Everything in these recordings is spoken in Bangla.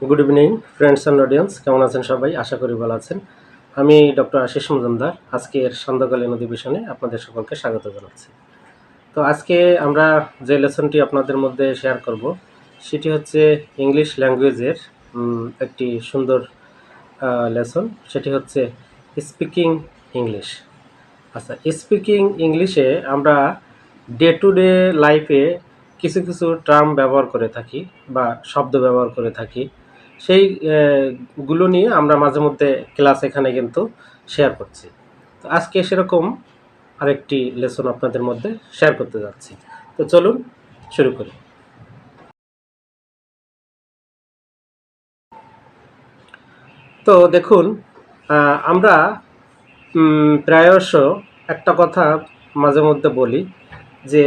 Good evening friends and audience, কেমন আছেন সবাই? আশা করি ভালো আছেন। আমি ডক্টর আশিস মজুমদার আজকের সান্ধ্যকালীন অধিবেশনে আপনাদের সকলকে স্বাগত জানাচ্ছি। তো আজকে আমরা যে লেসনটি আপনাদের মধ্যে শেয়ার করব সেটি হচ্ছে ইংলিশ ল্যাঙ্গুয়েজের একটি সুন্দর লেসন, সেটি হচ্ছে স্পিকিং ইংলিশ। আচ্ছা, স্পিকিং ইংলিশে আমরা ডে টু ডে লাইফে কিছু কিছু টার্ম ব্যবহার করে থাকি বা শব্দ ব্যবহার করে থাকি, সেই গুলো নিয়ে আমরা মাঝে মধ্যে ক্লাস এখানে কিন্তু শেয়ার করছি। তো আজকে সেরকম আরেকটি লেসন আপনাদের মধ্যে শেয়ার করতে যাচ্ছি। তো চলুন শুরু করি। তো দেখুন, আমরা প্রায়শ একটা কথা মাঝে মধ্যে বলি যে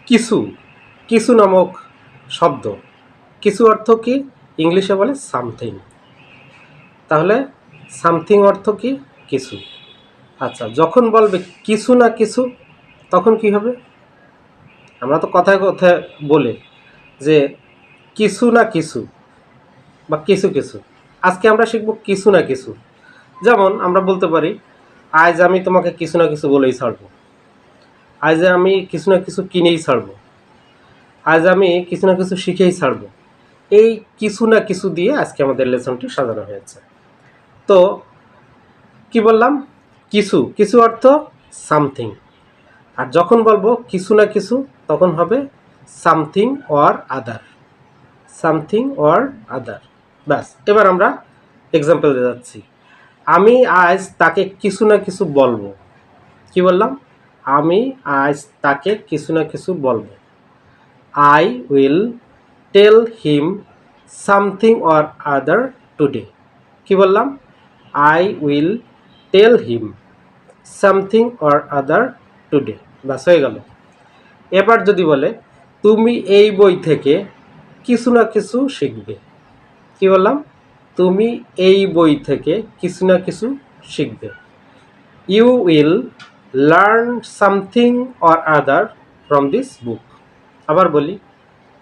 কিছু কিছু নামক শব্দ, কিছু অর্থ কি? ইংলিশে বলে সামথিং। তাহলে সামথিং অর্থ কি? কিছু। আচ্ছা, যখন বলবে কিছু না কিছু, তখন কি হবে? আমরা তো কথায় কথায় বলি যে কিছু না কিছু বা কিছু কিছু। আজকে আমরা শিখব কিছু না কিছু। যেমন আমরা বলতে পারি, আজ আমি তোমাকে কিছু না কিছু বলেই ছাড়বো, আজ আমি কিছু না কিছু কিনেই ছাড়বো, আজ আমি কিছু না কিছু শিখেই ছাড়বো। এই কিছু না কিছু দিয়ে আজকে আমাদের লেসনটি সাজানো হয়েছে। তো কি বললাম? কিছু কিছু অর্থ সামথিং। আর যখন বলবো কিছু না কিছু, তখন হবে something or other, something or আদার। ব্যাস, এবার আমরা এক্সাম্পল দিয়ে যাচ্ছি। আমি আজ তাকে কিছু না কিছু বলবো। কি বললাম? আমি আজ তাকে কিছু না কিছু বলবো। I will tell him something or other today. কি বললাম? I will tell him something or other today. ব্যাস, হয়ে গেল। এবার যদি বলে তুমি এই বই থেকে কিছু না কিছু শিখবে। কি বললাম? তুমি এই বই থেকে কিছু না কিছু শিখবে। You will learn something or other from this book. আবার বলি,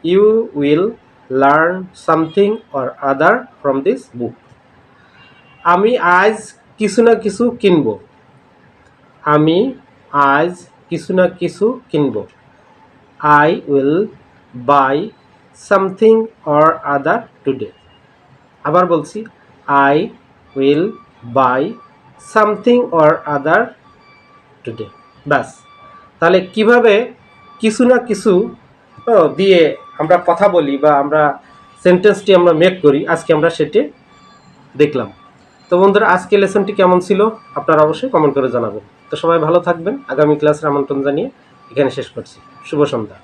you will learn something or other from this book. আমি আজ কিছু না কিছু কিনব। আমি আজ কিছু না কিছু কিনব। I will buy something or other today. আবার বলছি, I will buy something or other today. ব্যাস। তাহলে কিভাবে কিছু না কিছু দিয়ে আমরা কথা বলি বা আমরা সেন্টেন্সটি আমরা মেক করি, আজকে আমরা সেটি দেখলাম। তো বন্ধুরা, আজকে লেসনটি কেমন ছিল আপনারা অবশ্যই কমেন্ট করে জানাবেন। তো সবাই ভালো থাকবেন। আগামী ক্লাসের আমন্ত্রণ জানিয়ে এখানে শেষ করছি। শুভ সন্ধ্যা।